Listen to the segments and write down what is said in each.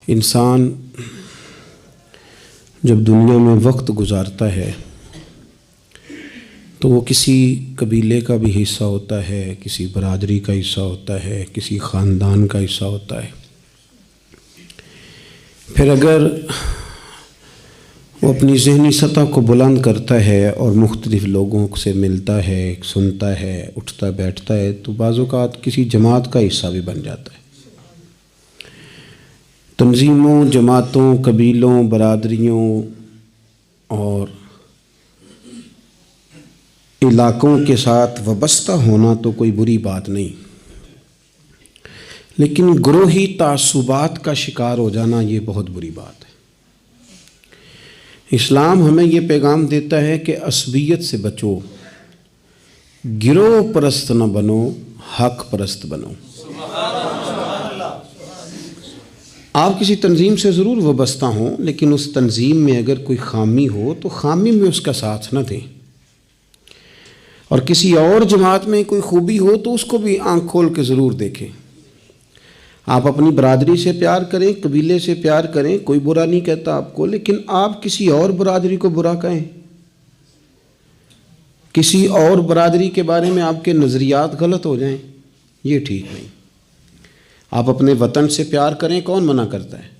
انسان جب دنیا میں وقت گزارتا ہے تو وہ کسی قبیلے کا بھی حصہ ہوتا ہے، کسی برادری کا حصہ ہوتا ہے، کسی خاندان کا حصہ ہوتا ہے۔ پھر اگر وہ اپنی ذہنی سطح کو بلند کرتا ہے اور مختلف لوگوں سے ملتا ہے، سنتا ہے، اٹھتا بیٹھتا ہے، تو بعض اوقات کسی جماعت کا حصہ بھی بن جاتا ہے۔ تنظیموں، جماعتوں، قبیلوں، برادریوں اور علاقوں کے ساتھ وابستہ ہونا تو کوئی بری بات نہیں، لیکن گروہی تعصبات کا شکار ہو جانا یہ بہت بری بات ہے۔ اسلام ہمیں یہ پیغام دیتا ہے کہ عصبیت سے بچو، گروہ پرست نہ بنو، حق پرست بنو۔ آپ کسی تنظیم سے ضرور وابستہ ہوں، لیکن اس تنظیم میں اگر کوئی خامی ہو تو خامی میں اس کا ساتھ نہ دیں، اور کسی اور جماعت میں کوئی خوبی ہو تو اس کو بھی آنکھ کھول کے ضرور دیکھیں۔ آپ اپنی برادری سے پیار کریں، قبیلے سے پیار کریں، کوئی برا نہیں کہتا آپ کو، لیکن آپ کسی اور برادری کو برا کہیں، کسی اور برادری کے بارے میں آپ کے نظریات غلط ہو جائیں، یہ ٹھیک نہیں۔ آپ اپنے وطن سے پیار کریں، کون منع کرتا ہے؟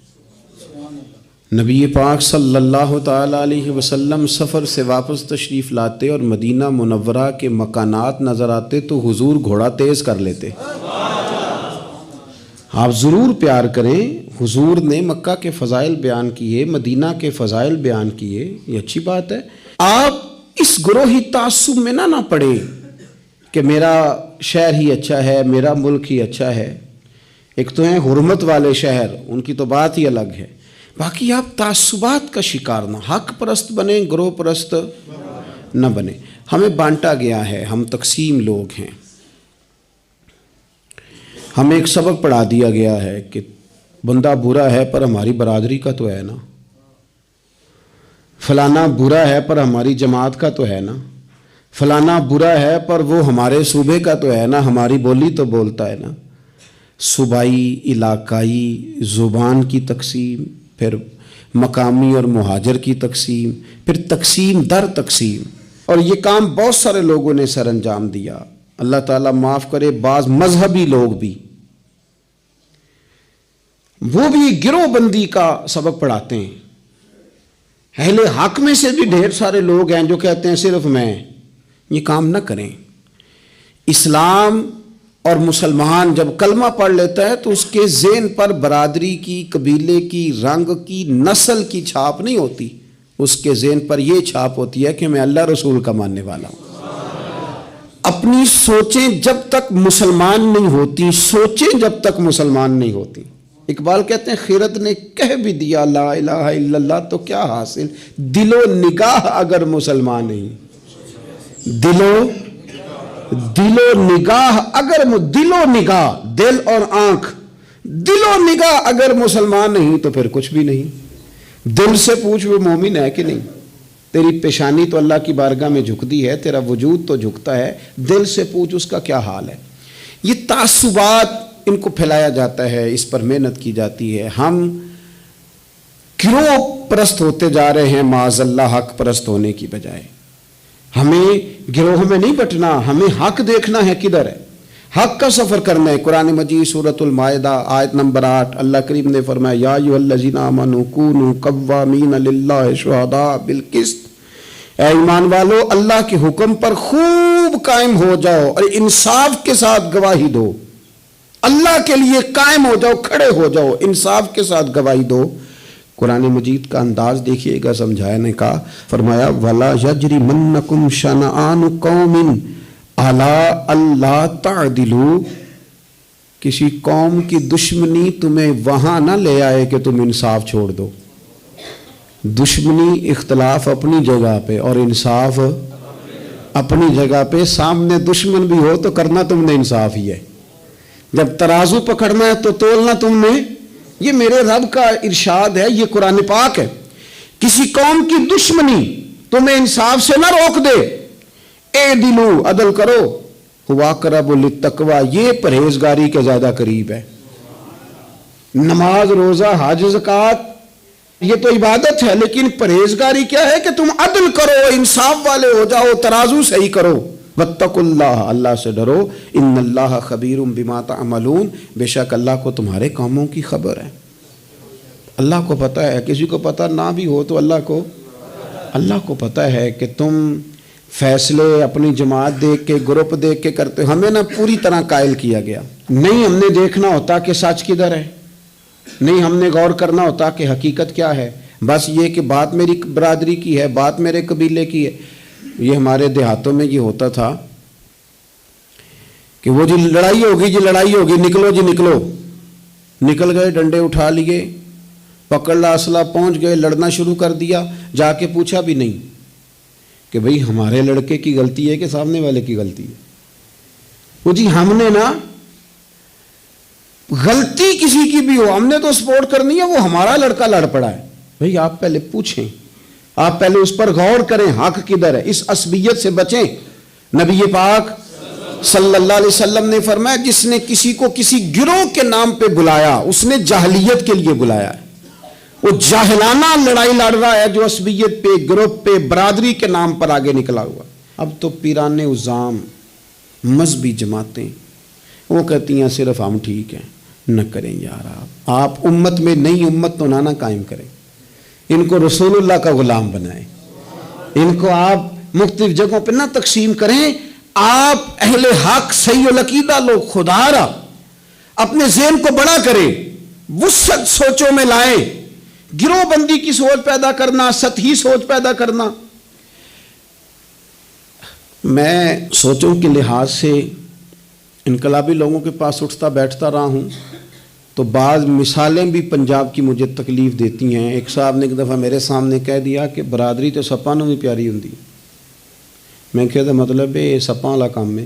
نبی پاک صلی اللہ تعالیٰ علیہ وسلم سفر سے واپس تشریف لاتے اور مدینہ منورہ کے مکانات نظر آتے تو حضور گھوڑا تیز کر لیتے۔ آپ ضرور پیار کریں۔ حضور نے مکہ کے فضائل بیان کیے، مدینہ کے فضائل بیان کیے، یہ اچھی بات ہے۔ آپ اس گروہی تعصب میں نہ پڑیں کہ میرا شہر ہی اچھا ہے، میرا ملک ہی اچھا ہے۔ ایک تو ہیں حرمت والے شہر، ان کی تو بات ہی الگ ہے، باقی آپ تعصبات کا شکار نہ، حق پرست بنیں، گروہ پرست نہ بنیں۔ ہمیں بانٹا گیا ہے، ہم تقسیم لوگ ہیں۔ ہمیں ایک سبق پڑھا دیا گیا ہے کہ بندہ برا ہے پر ہماری برادری کا تو ہے نا، فلانا برا ہے پر ہماری جماعت کا تو ہے نا، فلانا برا ہے پر وہ ہمارے صوبے کا تو ہے نا، ہماری بولی تو بولتا ہے نا۔ صوبائی، علاقائی، زبان کی تقسیم، پھر مقامی اور مہاجر کی تقسیم، پھر تقسیم در تقسیم، اور یہ کام بہت سارے لوگوں نے سر انجام دیا۔ اللہ تعالیٰ معاف کرے، بعض مذہبی لوگ بھی وہ بھی گروہ بندی کا سبق پڑھاتے ہیں۔ اہل حق میں سے بھی ڈھیر سارے لوگ ہیں جو کہتے ہیں صرف میں۔ یہ کام نہ کریں۔ اسلام اور مسلمان جب کلمہ پڑھ لیتا ہے تو اس کے ذہن پر برادری کی، قبیلے کی، رنگ کی، نسل کی چھاپ نہیں ہوتی، اس کے ذہن پر یہ چھاپ ہوتی ہے کہ میں اللہ رسول کا ماننے والا ہوں۔ اپنی سوچیں جب تک مسلمان نہیں ہوتی، سوچیں جب تک مسلمان نہیں ہوتی۔ اقبال کہتے ہیں خیرت نے کہہ بھی دیا لا الہ الا اللہ تو کیا حاصل، دل و نگاہ اگر مسلمان نہیں، دل و نگاہ اگر دل و نگاہ، دل اور آنکھ، دل و نگاہ اگر مسلمان نہیں تو پھر کچھ بھی نہیں۔ دل سے پوچھ وہ مومن ہے کہ نہیں، تیری پیشانی تو اللہ کی بارگاہ میں جھکتی ہے، تیرا وجود تو جھکتا ہے، دل سے پوچھ اس کا کیا حال ہے۔ یہ تعصبات ان کو پھیلایا جاتا ہے، اس پر محنت کی جاتی ہے۔ ہم گروہ پرست ہوتے جا رہے ہیں معاذ اللہ حق پرست ہونے کی بجائے۔ ہمیں گروہ میں نہیں بٹنا، ہمیں حق دیکھنا ہے کدھر ہے، حق کا سفر کرنا ہے۔ قرآن مجید سورۃ المائدہ آیت نمبر 8 اللہ کریم نے فرمایا یا ایھا الذین آمنوا کونوا قوامین للہ شہداء بالقسط، اے ایمان والو اللہ کے حکم پر خوب قائم ہو جاؤ اور انصاف کے ساتھ گواہی دو۔ اللہ کے لیے قائم ہو جاؤ، کھڑے ہو جاؤ، انصاف کے ساتھ گواہی دو۔ قرآن مجید کا انداز دیکھیے گا، سمجھایا نے کہا، فرمایا وَلَا يَجْرِمَنَّكُمْ شَنَآنُ قَوْمٍ عَلَىٰ أَلَّا تَعْدِلُوا، کسی قوم کی دشمنی تمہیں وہاں نہ لے آئے کہ تم انصاف چھوڑ دو۔ دشمنی اختلاف اپنی جگہ پہ اور انصاف اپنی جگہ پہ۔ سامنے دشمن بھی ہو تو کرنا تم نے انصاف ہی ہے، جب ترازو پکڑنا ہے تو تولنا تم نے۔ یہ میرے رب کا ارشاد ہے، یہ قرآن پاک ہے۔ کسی قوم کی دشمنی تمہیں انصاف سے نہ روک دے، اعدلوا، عدل کرو، ہوا اقرب للتقوی، یہ پرہیزگاری کے زیادہ قریب ہے۔ نماز روزہ حج زکوٰۃ یہ تو عبادت ہے، لیکن پرہیزگاری کیا ہے کہ تم عدل کرو، انصاف والے ہو جاؤ، ترازو صحیح کرو. واتقوا اللہ، اللہ سے ڈرو. ان اللہ خبیر بما تعملون، بے شک اللہ کو تمہارے کاموں کی خبر ہے. اللہ کو پتہ ہے، کسی کو پتہ نہ بھی ہو تو اللہ کو پتہ ہے کہ تم فیصلے اپنی جماعت دیکھ کے، گروپ دیکھ کے کرتے ہو. ہمیں نہ پوری طرح قائل کیا گیا. نہیں ہم نے دیکھنا ہوتا کہ سچ کدھر ہے، نہیں ہم نے غور کرنا ہوتا کہ حقیقت کیا ہے. بس یہ کہ بات میری برادری کی ہے، بات میرے قبیلے کی ہے. یہ ہمارے دیہاتوں میں یہ ہوتا تھا کہ وہ لڑائی ہوگی، نکلو جی نکلو. نکل گئے، ڈنڈے اٹھا لیے، پکڑ لا اسلحہ، پہنچ گئے، لڑنا شروع کر دیا. جا کے پوچھا بھی نہیں کہ بھئی ہمارے لڑکے کی غلطی ہے کہ سامنے والے کی غلطی ہے. وہ جی ہم نے نا غلطی کسی کی بھی ہو، ہم نے تو سپورٹ کرنی ہے، وہ ہمارا لڑکا لڑ پڑا ہے. بھئی آپ پہلے پوچھیں، آپ پہلے اس پر غور کریں حق کدھر ہے. اس عصبیت سے بچیں. نبی پاک صلی اللہ علیہ وسلم نے فرمایا جس نے کسی کو کسی گروہ کے نام پہ بلایا اس نے جاہلیت کے لیے بلایا ہے. وہ جاہلانہ لڑائی لڑ رہا ہے جو عصبیت پہ، گروپ پہ، برادری کے نام پر آگے نکلا ہوا. اب تو پیران عظام، مذہبی جماعتیں وہ کہتی ہیں صرف ہم ٹھیک ہیں. نہ کریں یار، آپ امت میں نئی امت تو نہ قائم کریں. ان کو رسول اللہ کا غلام بنائیں، ان کو آپ مختلف جگہوں پہ نہ تقسیم کریں. آپ اہل حق صحیح العقیدہ لوگ، خدا را اپنے ذہن کو بڑا کریں، وسعت سوچوں میں لائیں. گروہ بندی کی سوچ پیدا کرنا، سطحی سوچ پیدا کرنا. میں سوچوں کے لحاظ سے انقلابی لوگوں کے پاس اٹھتا بیٹھتا رہا ہوں تو بعض مثالیں بھی پنجاب کی مجھے تکلیف دیتی ہیں. ایک صاحب نے ایک دفعہ میرے سامنے کہہ دیا کہ برادری تو سپاں نوں بھی پیاری ہوندی. میں کہتا مطلب ہے سپاں والا کام میں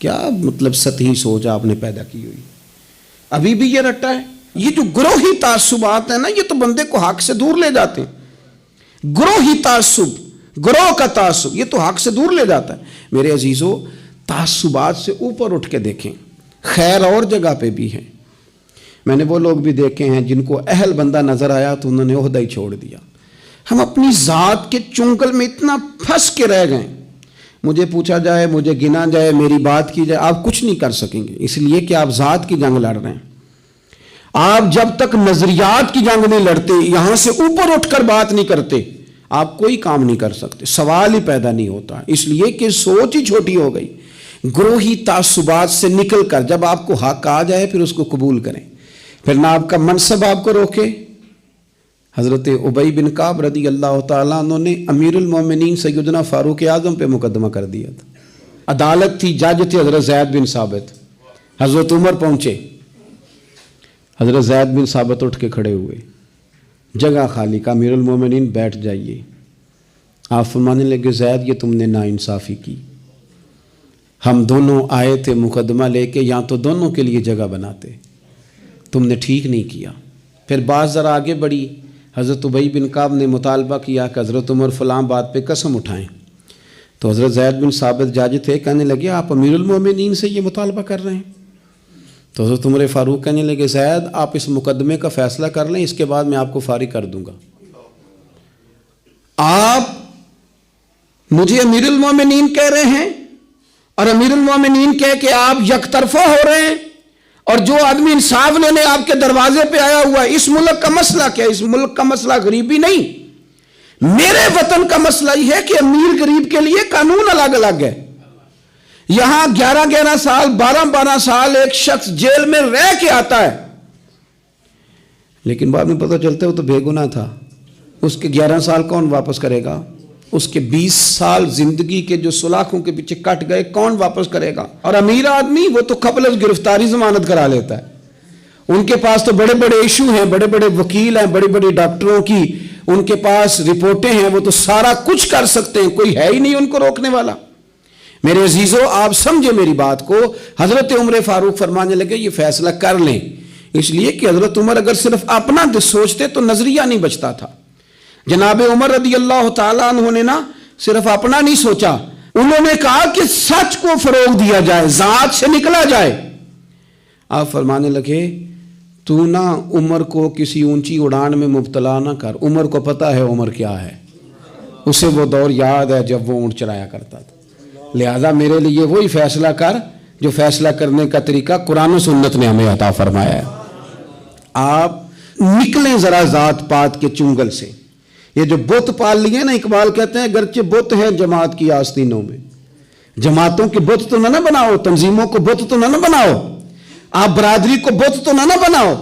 کیا مطلب سطحی سوچ آپ نے پیدا کی ہوئی. ابھی بھی یہ رٹا ہے. یہ جو گروہی تعصبات ہیں نا، یہ تو بندے کو حق سے دور لے جاتے ہیں. گروہی تعصب، گروہ کا تعصب یہ تو حق سے دور لے جاتا ہے. میرے عزیزو، تعصبات سے اوپر اٹھ کے دیکھیں. خیر اور جگہ پہ بھی ہے. میں نے وہ لوگ بھی دیکھے ہیں جن کو اہل بندہ نظر آیا تو انہوں نے عہدہ ہی چھوڑ دیا. ہم اپنی ذات کے چنگل میں اتنا پھنس کے رہ گئے. مجھے پوچھا جائے، مجھے گنا جائے، میری بات کی جائے، آپ کچھ نہیں کر سکیں گے، اس لیے کہ آپ ذات کی جنگ لڑ رہے ہیں. آپ جب تک نظریات کی جنگ نہیں لڑتے، یہاں سے اوپر اٹھ کر بات نہیں کرتے، آپ کوئی کام نہیں کر سکتے. سوال ہی پیدا نہیں ہوتا، اس لیے کہ سوچ ہی چھوٹی ہو گئی. گروہی تعصبات سے نکل کر جب آپ کو حق آ جائے پھر اس کو قبول کریں. پھر نہ آپ کا منصب آپ کو روکے. حضرت ابی بن کعب رضی اللہ تعالیٰ عنہ نے امیر المومنین سیدنا فاروق اعظم پہ مقدمہ کر دیا تھا. عدالت تھی، جج تھے حضرت زید بن ثابت. حضرت عمر پہنچے، حضرت زید بن ثابت اٹھ کے کھڑے ہوئے، جگہ خالی کا، امیر المومنین بیٹھ جائیے. آپ فرمانے لگے زید یہ تم نے ناانصافی کی. ہم دونوں آئے تھے مقدمہ لے کے، یہاں تو دونوں کے لیے جگہ بناتے، تم نے ٹھیک نہیں کیا. پھر بات ذرا آگے بڑھی. حضرت ابی بن کعب نے مطالبہ کیا کہ حضرت عمر فلاں بات پہ قسم اٹھائیں. تو حضرت زید بن ثابت جج تھے، کہنے لگے آپ امیر المومنین سے یہ مطالبہ کر رہے ہیں. تو حضرت عمر فاروق کہنے لگے زید آپ اس مقدمے کا فیصلہ کر لیں، اس کے بعد میں آپ کو فارغ کر دوں گا. آپ مجھے امیر المومنین کہہ رہے ہیں اور امیر المومنین کہہ کے آپ یک طرفہ ہو رہے ہیں، اور جو آدمی انصاف لینے آپ کے دروازے پہ آیا ہوا ہے. اس ملک کا مسئلہ کیا ہے؟ اس ملک کا مسئلہ غریبی نہیں، میرے وطن کا مسئلہ یہ ہے کہ امیر غریب کے لیے قانون الگ الگ ہے. یہاں 11 سال 12 سال ایک شخص جیل میں رہ کے آتا ہے، لیکن بعد میں پتہ چلتا ہے وہ تو بے گناہ تھا. اس کے 11 سال کون واپس کرے گا؟ اس کے 20 سال زندگی کے جو سلاخوں کے پیچھے کٹ گئے کون واپس کرے گا؟ اور امیر آدمی وہ تو قبل از گرفتاری ضمانت کرا لیتا ہے. ان کے پاس تو بڑے بڑے ایشو ہیں، بڑے بڑے وکیل ہیں، بڑے بڑے ڈاکٹروں کی ان کے پاس رپورٹیں ہیں، وہ تو سارا کچھ کر سکتے ہیں، کوئی ہے ہی نہیں ان کو روکنے والا. میرے عزیزو آپ سمجھے میری بات کو. حضرت عمر فاروق فرمانے لگے یہ فیصلہ کر لیں، اس لیے کہ حضرت عمر اگر صرف اپنا سوچتے تو نظریہ نہیں بچتا تھا. جناب عمر رضی اللہ تعالیٰ عنہ نے نا صرف اپنا نہیں سوچا، انہوں نے کہا کہ سچ کو فروغ دیا جائے، ذات سے نکلا جائے. آپ فرمانے لگے تو نہ عمر کو کسی اونچی اڑان میں مبتلا نہ کر. عمر کو پتہ ہے عمر کیا ہے, اسے وہ دور یاد ہے جب وہ اونٹ چرایا کرتا تھا. لہذا میرے لیے وہی فیصلہ کر جو فیصلہ کرنے کا طریقہ قرآن و سنت نے ہمیں عطا فرمایا ہے. آپ نکلیں ذرا ذات پات کے چنگل سے. یہ جو بت پال لیے نا, اقبال کہتے ہیں اگرچہ بت ہیں جماعت کی آستینوں میں, جماعتوں کے بت تو نہ بناؤ, تنظیموں کو بت تو نہ بناؤ, آپ برادری کو بت تو نہ بناؤ,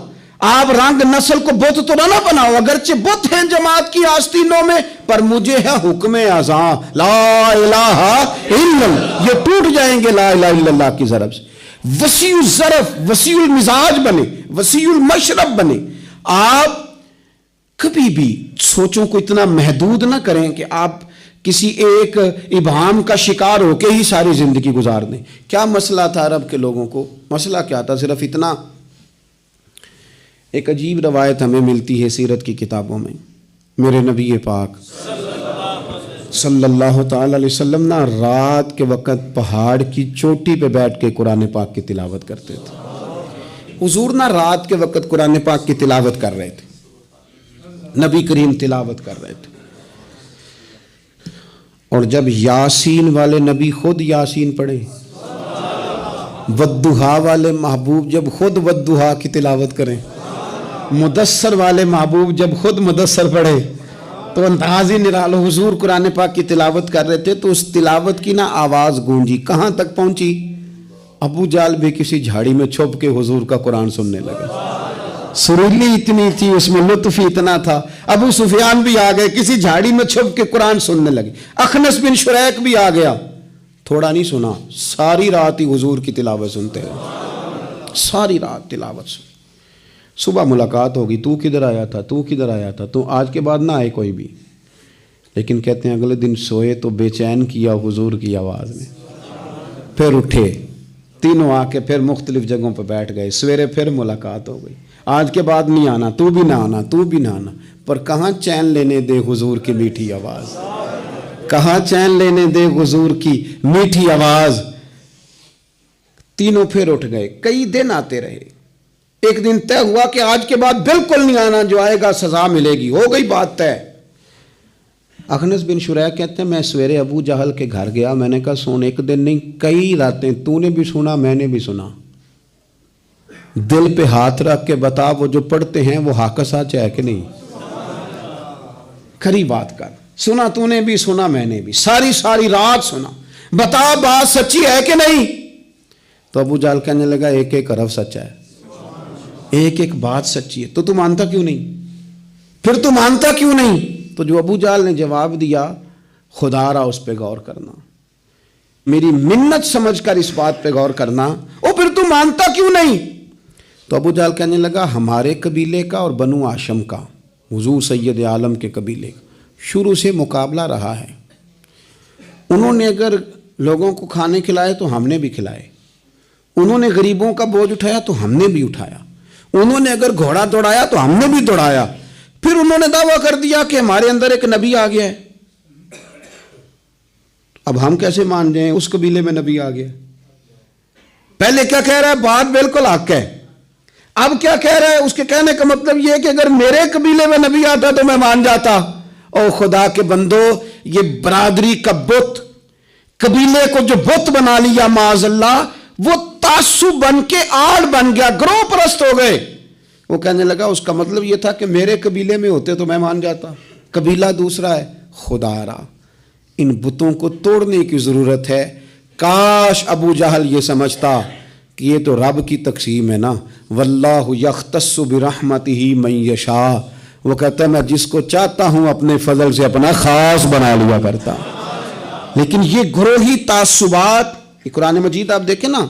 آپ رنگ نسل کو بت تو نہ بناؤ. اگرچہ بت ہیں جماعت کی آستینوں میں, پر مجھے ہے حکم اذاں لا الہ الا اللہ. یہ ٹوٹ جائیں گے لا الہ الا اللہ کی ضرب سے. وسیع الظرف, وسیع المزاج بنے, وسیع المشرب بنے. آپ کبھی بھی سوچوں کو اتنا محدود نہ کریں کہ آپ کسی ایک ابہام کا شکار ہو کے ہی ساری زندگی گزار دیں. کیا مسئلہ تھا عرب کے لوگوں کو؟ مسئلہ کیا تھا؟ صرف اتنا. ایک عجیب روایت ہمیں ملتی ہے سیرت کی کتابوں میں. میرے نبی پاک صلی اللہ تعالی علیہ وسلم نا رات کے وقت پہاڑ کی چوٹی پہ بیٹھ کے قرآن پاک کی تلاوت کرتے تھے. حضور نا رات کے وقت قرآن پاک کی تلاوت کر رہے تھے, نبی کریم تلاوت کر رہے تھے. اور جب یاسین والے نبی خود یاسین پڑھے, والضحیٰ والے محبوب جب خود والضحیٰ کی تلاوت کریں, مدثر والے محبوب جب خود مدثر پڑھے, تو انداز ہی نرالو. حضور قرآن پاک کی تلاوت کر رہے تھے تو اس تلاوت کی نا آواز گونجی. کہاں تک پہنچی؟ ابو جال بھی کسی جھاڑی میں چھپ کے حضور کا قرآن سننے لگے. سریلی اتنی تھی, اس میں لطف اتنا تھا. ابو سفیان بھی آ گئے, کسی جھاڑی میں چھپ کے قرآن سننے لگے. اخنس بن شریک بھی آ گیا. تھوڑا نہیں سنا, ساری رات ہی حضور کی تلاوت سنتے رہے, ساری رات تلاوت سن. صبح ملاقات ہوگی, تو کدھر آیا تھا, تو کدھر آیا تھا, تو آج کے بعد نہ آئے کوئی بھی. لیکن کہتے ہیں اگلے دن سوئے تو بے چین کیا حضور کی آواز نے. پھر اٹھے, تینوں آ کے پھر مختلف جگہوں پہ بیٹھ گئے. سویرے پھر ملاقات ہو گئی. آج کے بعد نہیں آنا, تو بھی نہ آنا, تو بھی نہ آنا. پر کہاں چین لینے دے حضور کی میٹھی آواز, کہاں چین لینے دے حضور کی میٹھی آواز. تینوں پھر اٹھ گئے. کئی دن آتے رہے. ایک دن طے ہوا کہ آج کے بعد بالکل نہیں آنا, جو آئے گا سزا ملے گی. ہو گئی بات طے. اخنس بن شریک کہتے ہیں میں سویرے ابو جہل کے گھر گیا. میں نے کہا سن, ایک دن نہیں کئی راتیں تو نے بھی سنا, میں نے بھی سنا. دل پہ ہاتھ رکھ کے بتا, وہ جو پڑھتے ہیں وہ حق سچ ہے کہ نہیں؟ کھری بات کر. سنا تو نے بھی, سنا میں نے بھی, ساری رات سنا. بتا بات سچی ہے کہ نہیں؟ تو ابو جہل کہنے لگا ایک ایک حرف سچا ہے, ایک ایک بات سچی ہے. تو مانتا کیوں نہیں؟ پھر تو مانتا کیوں نہیں؟ تو جو ابو جہل نے جواب دیا, خدا را اس پہ غور کرنا, میری منت سمجھ کر اس بات پہ غور کرنا. او پھر تو مانتا کیوں نہیں؟ تو ابو جہل کہنے لگا ہمارے قبیلے کا اور بنو ہاشم کا, حضور سید عالم کے قبیلے کا شروع سے مقابلہ رہا ہے. انہوں نے اگر لوگوں کو کھانے کھلائے تو ہم نے بھی کھلائے, انہوں نے غریبوں کا بوجھ اٹھایا تو ہم نے بھی اٹھایا, انہوں نے اگر گھوڑا دوڑایا تو ہم نے بھی دوڑایا. پھر انہوں نے دعویٰ کر دیا کہ ہمارے اندر ایک نبی آ گیا ہے. اب ہم کیسے مان جائیں اس قبیلے میں نبی آ گیا؟ پہلے کیا کہہ رہا ہے؟ بات بالکل حق ہے. اب کیا کہہ رہا ہے؟ اس کے کہنے کا مطلب یہ ہے کہ اگر میرے قبیلے میں نبی آتا تو میں مان جاتا. او خدا کے بندو, یہ برادری کا بت, قبیلے کو جو بت بنا لیا معاذ اللہ, وہ تعصب بن کے آڑ بن گیا, گروہ پرست ہو گئے. وہ کہنے لگا اس کا مطلب یہ تھا کہ میرے قبیلے میں ہوتے تو میں مان جاتا, قبیلہ دوسرا ہے. خدا را, ان بتوں کو توڑنے کی ضرورت ہے. کاش ابو جہل یہ سمجھتا کہ یہ تو رب کی تقسیم ہے نا, واللہ یختص برحمتہ من یشاء. وہ کہتا ہے میں جس کو چاہتا ہوں اپنے فضل سے اپنا خاص بنا لیا کرتا. لیکن یہ گروہی تعصبات, قرآن مجید آپ دیکھیں نا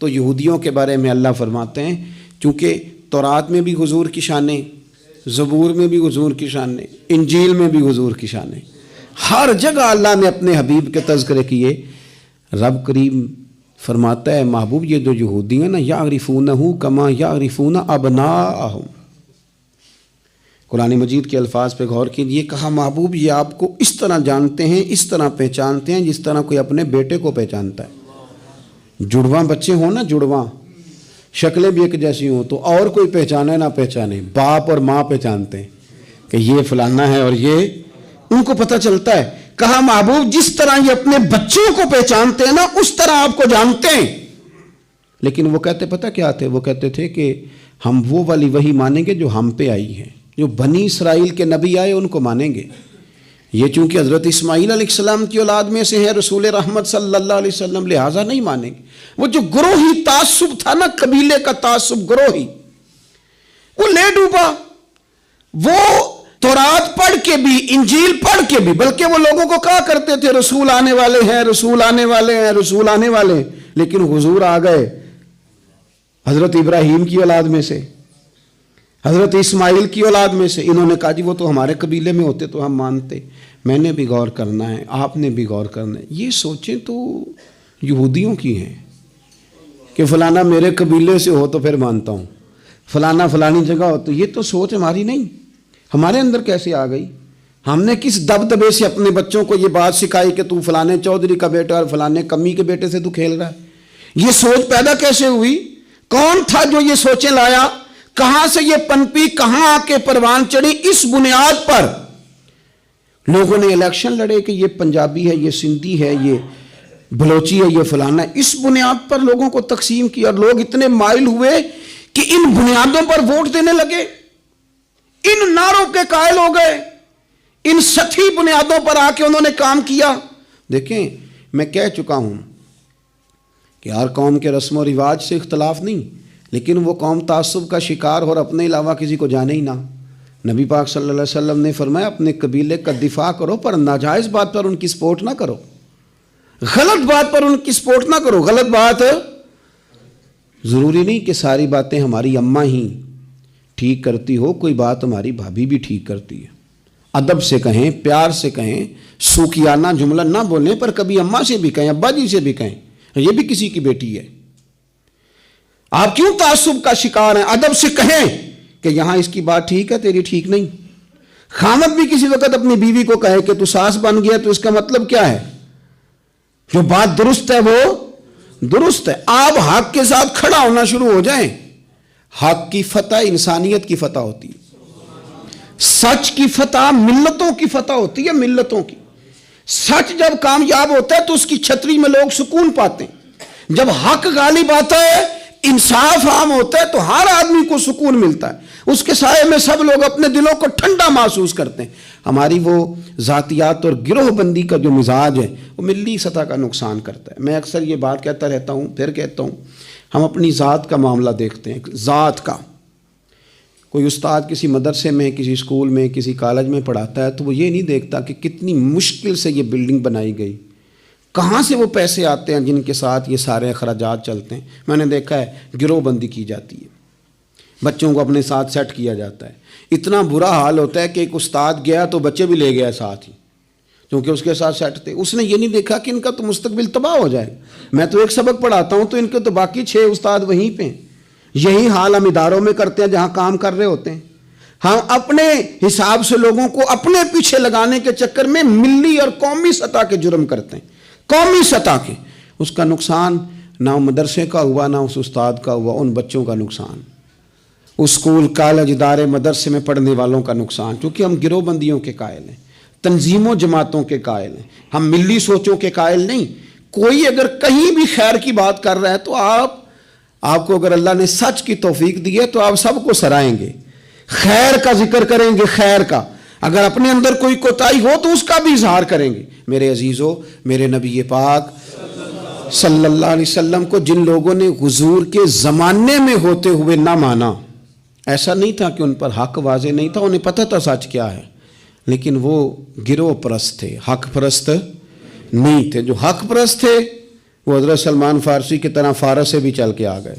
تو یہودیوں کے بارے میں اللہ فرماتے ہیں چونکہ تورات میں بھی حضور کی شانیں, زبور میں بھی حضور کی شانیں, انجیل میں بھی حضور کی شانیں, ہر جگہ اللہ نے اپنے حبیب کے تذکرے کیے. رب کریم فرماتا ہے محبوب یہ جو یہودی ہیں نا, یعرفونہ کما یعرفون ابناءہم. قرآن مجید کے الفاظ پہ غور کیجئے. کہا محبوب یہ آپ کو اس طرح جانتے ہیں, اس طرح پہچانتے ہیں جس طرح کوئی اپنے بیٹے کو پہچانتا ہے. جڑواں بچے ہوں نا, جڑواں, شکلیں بھی ایک جیسی ہوں تو اور کوئی پہچانے نہ پہچانے، باپ اور ماں پہچانتے ہیں کہ یہ فلانا ہے، اور یہ ان کو پتہ چلتا ہے۔ کہا محبوب جس طرح یہ اپنے بچوں کو پہچانتے ہیں نا، اس طرح آپ کو جانتے ہیں۔ لیکن وہ کہتے پتہ کیا تھے؟ وہ کہتے تھے کہ ہم وہ والی وحی مانیں گے جو ہم پہ آئی ہے، جو بنی اسرائیل کے نبی آئے ان کو مانیں گے۔ یہ چونکہ حضرت اسماعیل علیہ السلام کی اولاد میں سے ہے رسول رحمت صلی اللہ علیہ وسلم، لہٰذا نہیں مانیں گے۔ وہ جو گروہی تعصب تھا نا، قبیلے کا تعصب گروہی، وہ لے ڈوبا۔ وہ تورات پڑھ کے بھی، انجیل پڑھ کے بھی، بلکہ وہ لوگوں کو کہا کرتے تھے رسول آنے والے ہیں، رسول آنے والے ہیں، رسول آنے والے ہیں، لیکن حضور آ گئے حضرت ابراہیم کی اولاد میں سے، حضرت اسماعیل کی اولاد میں سے۔ انہوں نے کہا جی وہ تو ہمارے قبیلے میں ہوتے تو ہم مانتے۔ میں نے بھی غور کرنا ہے، آپ نے بھی غور کرنا ہے۔ یہ سوچیں تو یہودیوں کی ہیں کہ فلانا میرے قبیلے سے ہو تو پھر مانتا ہوں، فلانا فلانی جگہ ہو تو۔ یہ تو سوچ ہماری نہیں، ہمارے اندر کیسے آ گئی؟ ہم نے کس دبدبے سے اپنے بچوں کو یہ بات سکھائی کہ تو فلانے چودھری کا بیٹا اور فلانے کمی کے بیٹے سے تو کھیل رہا ہے؟ یہ سوچ پیدا کیسے ہوئی؟ کون تھا جو یہ سوچیں لایا؟ کہاں سے یہ پنپی، کہاں آ کے پروان چڑھی؟ اس بنیاد پر لوگوں نے الیکشن لڑے کہ یہ پنجابی ہے، یہ سندھی ہے، یہ بلوچی ہے، یہ فلانا ہے۔ اس بنیاد پر لوگوں کو تقسیم کیا، اور لوگ اتنے مائل ہوئے کہ ان بنیادوں پر ووٹ دینے لگے، ان نعروں کے قائل ہو گئے، ان سطحی بنیادوں پر آ کے انہوں نے کام کیا۔ دیکھیں میں کہہ چکا ہوں کہ ہر قوم کے رسم و رواج سے اختلاف نہیں، لیکن وہ قوم تعصب کا شکار ہو اور اپنے علاوہ کسی کو جانے ہی نہ۔ نبی پاک صلی اللہ علیہ وسلم نے فرمایا اپنے قبیلے کا دفاع کرو، پر ناجائز بات پر ان کی سپورٹ نہ کرو، غلط بات پر ان کی سپورٹ نہ کرو۔ غلط بات ضروری نہیں کہ ساری باتیں ہماری اماں ہی ٹھیک کرتی ہو، کوئی بات ہماری بھابھی بھی ٹھیک کرتی ہے۔ ادب سے کہیں، پیار سے کہیں، سوکیانہ جملہ نہ بولیں، پر کبھی اماں سے بھی کہیں، ابا جی سے بھی کہیں، یہ بھی کسی کی بیٹی ہے۔ آپ کیوں تعصب کا شکار ہیں؟ ادب سے کہیں کہ یہاں اس کی بات ٹھیک ہے، تیری ٹھیک نہیں۔ خامد بھی کسی وقت اپنی بیوی کو کہے کہ تو ساس بن گیا، تو اس کا مطلب کیا ہے؟ جو بات درست ہے وہ درست ہے۔ آپ حق کے ساتھ کھڑا ہونا شروع ہو جائیں۔ حق کی فتح انسانیت کی فتح ہوتی ہے، سچ کی فتح ملتوں کی فتح ہوتی ہے، ملتوں کی۔ سچ جب کامیاب ہوتا ہے تو اس کی چھتری میں لوگ سکون پاتے ہیں۔ جب حق غالب آتا ہے، انصاف عام ہوتا ہے، تو ہر آدمی کو سکون ملتا ہے، اس کے سائے میں سب لوگ اپنے دلوں کو ٹھنڈا محسوس کرتے ہیں۔ ہماری وہ ذاتیات اور گروہ بندی کا جو مزاج ہے وہ ملی سطح کا نقصان کرتا ہے۔ میں اکثر یہ بات کہتا رہتا ہوں، پھر کہتا ہوں، ہم اپنی ذات کا معاملہ دیکھتے ہیں، ذات کا۔ کوئی استاد کسی مدرسے میں، کسی اسکول میں، کسی کالج میں پڑھاتا ہے تو وہ یہ نہیں دیکھتا کہ کتنی مشکل سے یہ بلڈنگ بنائی گئی، کہاں سے وہ پیسے آتے ہیں جن کے ساتھ یہ سارے اخراجات چلتے ہیں۔ میں نے دیکھا ہے گروہ بندی کی جاتی ہے، بچوں کو اپنے ساتھ سیٹ کیا جاتا ہے۔ اتنا برا حال ہوتا ہے کہ ایک استاد گیا تو بچے بھی لے گیا ساتھ ہی، کیونکہ اس کے ساتھ سیٹ تھے۔ اس نے یہ نہیں دیکھا کہ ان کا تو مستقبل تباہ ہو جائے۔ میں تو ایک سبق پڑھاتا ہوں تو ان کے تو باقی 6 استاد وہیں پہ ہیں۔ یہی حال ہم اداروں میں کرتے ہیں جہاں کام کر رہے ہوتے ہیں۔ ہم اپنے حساب سے لوگوں کو اپنے پیچھے لگانے کے چکر میں ملی اور قومی سطح کے جرم کرتے ہیں، قومی سطح کے۔ اس کا نقصان نہ مدرسے کا ہوا، نہ اس استاد کا ہوا، ان بچوں کا نقصان، اس اسکول کالج ادارے مدرسے میں پڑھنے والوں کا نقصان، کیونکہ ہم گروہ بندیوں کے قائل ہیں، تنظیموں جماعتوں کے قائل ہیں، ہم ملی سوچوں کے قائل نہیں۔ کوئی اگر کہیں بھی خیر کی بات کر رہا ہے تو آپ کو اگر اللہ نے سچ کی توفیق دی ہے تو آپ سب کو سرائیں گے، خیر کا ذکر کریں گے، خیر کا۔ اگر اپنے اندر کوئی کوتاہی ہو تو اس کا بھی اظہار کریں گے۔ میرے عزیزو، میرے نبی پاک صلی اللہ علیہ وسلم کو جن لوگوں نے حضور کے زمانے میں ہوتے ہوئے نہ مانا، ایسا نہیں تھا کہ ان پر حق واضح نہیں تھا، انہیں پتہ تھا سچ کیا ہے، لیکن وہ گروہ پرست تھے، حق پرست نہیں تھے۔ جو حق پرست تھے وہ حضرت سلمان فارسی کی طرح فارس سے بھی چل کے آ گئے،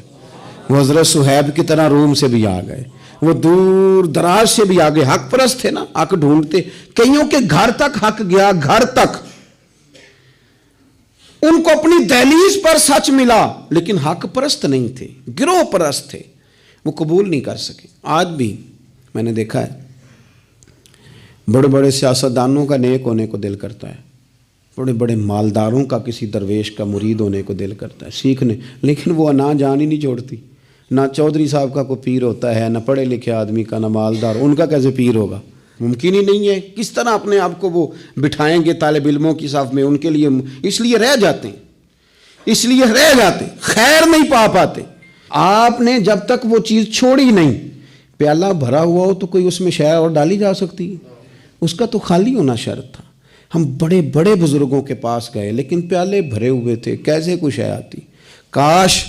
وہ حضرت صہیب کی طرح روم سے بھی آ گئے، وہ دور دراز سے بھی آگے۔ حق پرست تھے نا، حق ڈھونڈتے، کئیوں کے گھر تک حق گیا، گھر تک ان کو اپنی دہلیز پر سچ ملا، لیکن حق پرست نہیں تھے، گروہ پرست تھے، وہ قبول نہیں کر سکے۔ آج بھی میں نے دیکھا ہے بڑے بڑے سیاستدانوں کا نیک ہونے کو دل کرتا ہے، بڑے بڑے مالداروں کا کسی درویش کا مرید ہونے کو دل کرتا ہے، سیکھنے، لیکن وہ انا جان ہی نہیں چھوڑتی۔ نہ چودھری صاحب کا کوئی پیر ہوتا ہے، نہ پڑھے لکھے آدمی کا، نہ مالدار، ان کا کیسے پیر ہوگا؟ ممکن ہی نہیں ہے۔ کس طرح اپنے آپ کو وہ بٹھائیں گے طالب علموں کی صف میں؟ ان کے لیے اس لیے رہ جاتے ہیں، خیر نہیں پا پاتے۔ آپ نے جب تک وہ چیز چھوڑی نہیں، پیالہ بھرا ہوا ہو تو کوئی اس میں شے اور ڈالی جا سکتی ہے؟ اس کا تو خالی ہونا شرط تھا۔ ہم بڑے بڑے بزرگوں کے پاس گئے لیکن پیالے بھرے ہوئے تھے، کیسے کوئی شے آتی؟ کاش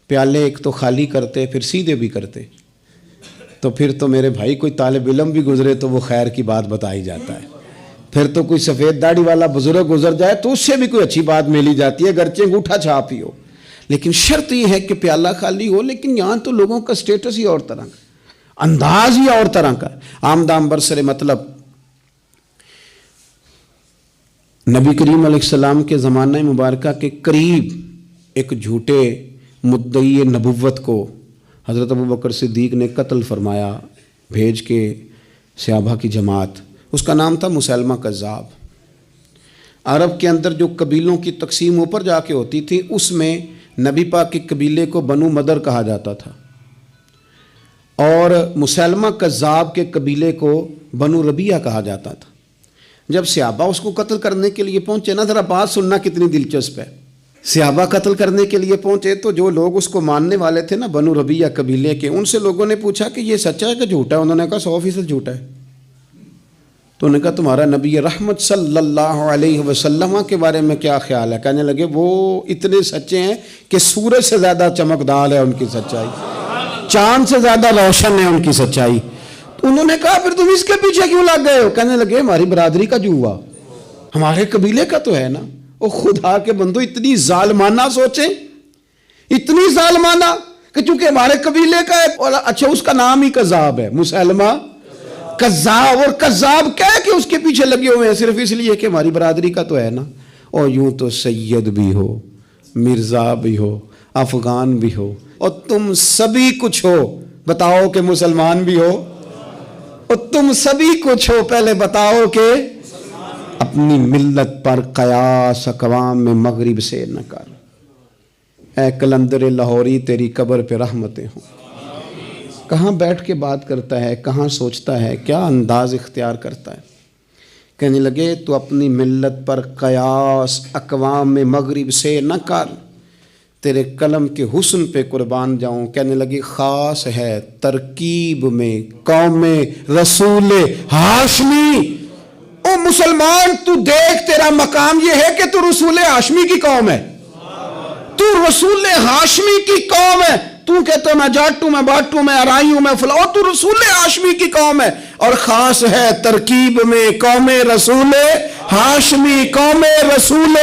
پیالے ایک تو خالی کرتے پھر سیدھے بھی کرتے، تو پھر تو میرے بھائی کوئی طالب علم بھی گزرے تو وہ خیر کی بات بتائی جاتا ہے، پھر تو کوئی سفید داڑھی والا بزرگ گزر جائے تو اس سے بھی کوئی اچھی بات ملی جاتی ہے، گرچہ انگوٹھا چھاپ ہی ہو۔ لیکن شرط یہ ہے کہ پیالہ خالی ہو۔ لیکن یہاں تو لوگوں کا سٹیٹس ہی اور طرح کا، انداز ہی اور طرح کا۔ آمدام برسر مطلب نبی کریم علیہ السلام کے زمانہ مبارکہ کے قریب ایک جھوٹے مدعی نبوت کو حضرت ابوبکر صدیق نے قتل فرمایا، بھیج کے صحابہ کی جماعت۔ اس کا نام تھا مسیلمہ کذاب۔ عرب کے اندر جو قبیلوں کی تقسیم اوپر جا کے ہوتی تھی، اس میں نبی پاک کے قبیلے کو بنو مدر کہا جاتا تھا، اور مسیلمہ کذاب کے قبیلے کو بنو ربیہ کہا جاتا تھا۔ جب صحابہ اس کو قتل کرنے کے لیے پہنچے نا، ذرا بات سننا کتنی دلچسپ ہے۔ صحابہ قتل کرنے کے لیے پہنچے تو جو لوگ اس کو ماننے والے تھے نا، بنو ربیہ قبیلے کے، ان سے لوگوں نے پوچھا کہ یہ سچا ہے کہ جھوٹا ہے؟ انہوں نے کہا 100% جھوٹا ہے۔ تو انہوں نے کہا تمہارا نبی رحمت صلی اللہ علیہ وسلم کے بارے میں کیا خیال ہے؟ کہنے لگے وہ اتنے سچے ہیں کہ سورج سے زیادہ چمکدار ہے ان کی سچائی، چاند سے زیادہ روشن ہے ان کی سچائی۔ انہوں نے کہا پھر تم اس کے پیچھے کیوں لگ گئے ہو؟ کہنے لگے ہماری برادری کا جو ہوا، ہمارے قبیلے کا تو ہے نا۔ او خدا کے بندو، اتنی ظالمانہ سوچیں، اتنی ظالمانہ کہ چونکہ ہمارے قبیلے کا ہے، اور اچھا اس کا نام ہی کذاب ہے، مسیلمہ کذاب، اور کذاب کہہ کہ اس کے پیچھے لگے ہوئے ہیں صرف اس لیے کہ ہماری برادری کا تو ہے نا۔ اور یوں تو سید بھی ہو، مرزا بھی ہو، افغان بھی ہو، اور تم سبھی کچھ ہو، بتاؤ کہ مسلمان بھی ہو؟ اور تم سبھی کچھ ہو، پہلے بتاؤ کہ اپنی ملت پر قیاس اقوام میں مغرب سے نہ کر۔ اے کلندر لاہوری تیری قبر پہ رحمتیں ہوں۔ کہاں بیٹھ کے بات کرتا ہے، کہاں سوچتا ہے، کیا انداز اختیار کرتا ہے۔ کہنے لگے تو اپنی ملت پر قیاس اقوام میں مغرب سے نہ کر، تیرے قلم کے حسن پہ قربان جاؤں۔ کہنے لگے خاص ہے ترکیب میں قوم رسول ہاشمی۔ او مسلمان تو دیکھ، تیرا مقام یہ ہے کہ تو رسول ہاشمی کی قوم ہے، تو رسول ہاشمی کی قوم ہے۔ تو کہتا میں جاٹ ہوں، میں باٹ ہوں، میں ارائی ہوں، میں فلاں، اور تو رسول ہاشمی کی قوم ہے۔ اور خاص ہے ترکیب میں قوم رسول ہاشمی، قوم رسول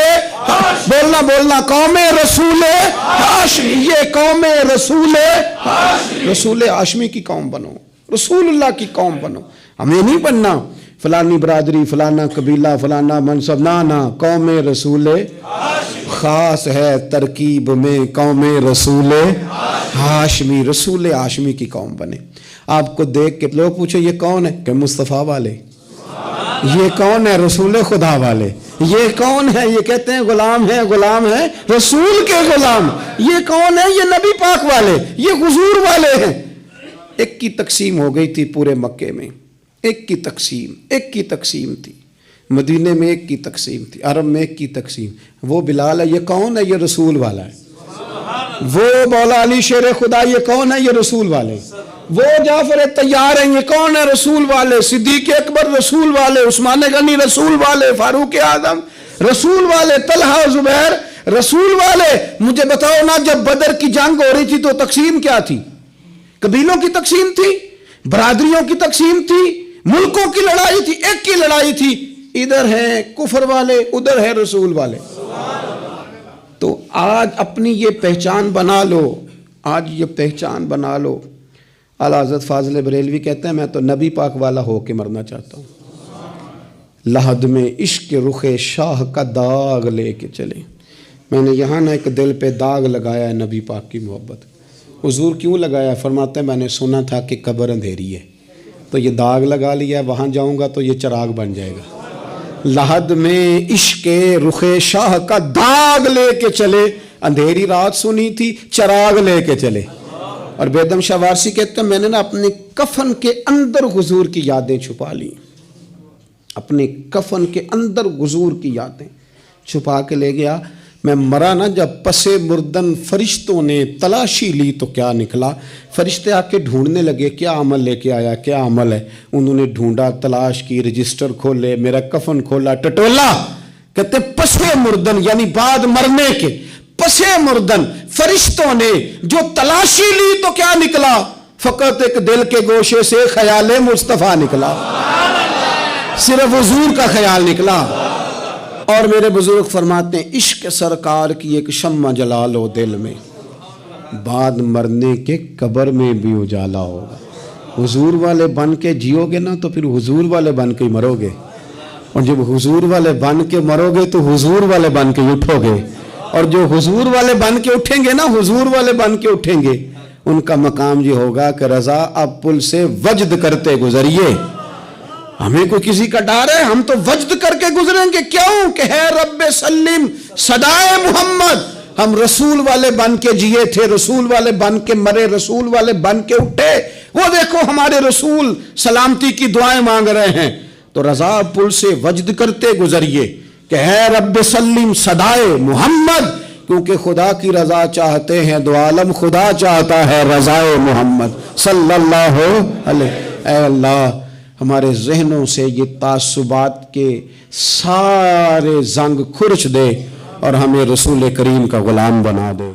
بولنا قوم رسول ہاشمی، یہ قوم رسول ہاشمی کی قوم بنو، رسول اللہ کی قوم بنو۔ ہمیں نہیں بننا فلانی برادری، فلانا قبیلہ، فلانا منصب، نہ قوم رسول خاص ہے ترکیب میں قوم رسول ہاشمی، رسول ہاشمی کی قوم بنے۔ آپ کو دیکھ کے لوگ پوچھے یہ کون ہے؟ کہ مصطفیٰ والے۔ یہ کون ہے؟ رسول خدا والے۔ یہ کون ہے؟ یہ کہتے ہیں غلام ہے رسول کے غلام۔ یہ کون ہے؟ یہ نبی پاک والے، یہ حضور والے ہیں۔ ایک کی تقسیم ہو گئی تھی پورے مکے میں، ایک کی تقسیم تھی، مدینے میں ایک کی تقسیم تھی، عرب میں ایک کی تقسیم۔ وہ بلال ہے، یہ کون ہے؟ یہ رسول والا ہے۔ وہ مولا علی شیر خدا، یہ کون ہے؟ یہ رسول والے۔ وہ جعفر طیار ہیں، یہ کون ہے؟ رسول والے۔ صدیق اکبر رسول والے، عثمان غنی رسول والے، فاروق اعظم رسول والے، طلحہ زبیر رسول والے۔ مجھے بتاؤ نا، جب بدر کی جنگ ہو رہی تھی تو تقسیم کیا تھی؟ قبیلوں کی تقسیم تھی، برادریوں کی تقسیم تھی، ملکوں کی لڑائی تھی، ایک کی لڑائی تھی۔ ادھر ہیں کفر والے، ادھر ہے رسول والے۔ تو آج اپنی یہ پہچان بنا لو، آج یہ پہچان بنا لو۔ اعلیٰ حضرت فاضل بریلوی کہتے ہیں میں تو نبی پاک والا ہو کے مرنا چاہتا ہوں، لحد میں عشق رخ شاہ کا داغ لے کے چلے۔ میں نے یہاں نہ ایک دل پہ داغ لگایا ہے نبی پاک کی محبت۔ حضور کیوں لگایا؟ فرماتے ہیں میں نے سنا تھا کہ قبر اندھیری ہے، تو یہ داغ لگا لیا، وہاں جاؤں گا تو یہ چراغ بن جائے گا۔ لحد میں عشق رخ شاہ کا داغ لے کے چلے، اندھیری رات سنی تھی، چراغ لے کے چلے۔ اور بیدم شاہ وارسی کہتے ہیں میں نے نا اپنے کفن کے اندر حضور کی یادیں چھپا لی، اپنے کفن کے اندر حضور کی یادیں چھپا کے لے گیا۔ میں مرا نا جب پس مردن فرشتوں نے تلاشی لی تو کیا نکلا، فرشتے آ کے ڈھونڈنے لگے کیا عمل لے کے آیا، کیا عمل ہے، انہوں نے ڈھونڈا، تلاش کی، رجسٹر کھولے، میرا کفن کھولا، ٹٹولا، کہتے پس مردن یعنی بعد مرنے کے پس مردن فرشتوں نے جو تلاشی لی تو کیا نکلا، فقط ایک دل کے گوشے سے خیال مصطفیٰ نکلا، صرف حضور کا خیال نکلا۔ اور میرے بزرگ فرماتے ہیں عشق سرکار کی ایک شمع جلا لو دل میں، بعد مرنے کے قبر میں بھی اجالا ہوگا۔ حضور والے بن کے جیو گے نا تو پھر حضور والے بن کے ہی مرو گے، اور جب حضور والے بن کے مرو گے تو حضور والے بن کے اٹھو گے، اور جو حضور والے بن کے اٹھیں گے نا، حضور والے بن کے اٹھیں گے، ان کا مقام یہ ہوگا کہ رضا اب پل سے وجد کرتے گزریے۔ ہمیں کوئی کسی کا ڈر ہے؟ ہم تو وجد کر کے گزریں گے، کیوں کہ ہے رب سلم صدائے محمد۔ ہم رسول والے بن کے جیے تھے، رسول والے بن کے مرے، رسول والے بن کے اٹھے، وہ دیکھو ہمارے رسول سلامتی کی دعائیں مانگ رہے ہیں۔ تو رضا پل سے وجد کرتے گزریے کہ ہے رب سلم صدائے محمد، کیونکہ خدا کی رضا چاہتے ہیں دو عالم، خدا چاہتا ہے رضائے محمد صلی اللہ علیہ۔ اے اللہ ہمارے ذہنوں سے یہ تعصبات کے سارے زنگ کھرچ دے اور ہمیں رسول کریم کا غلام بنا دے۔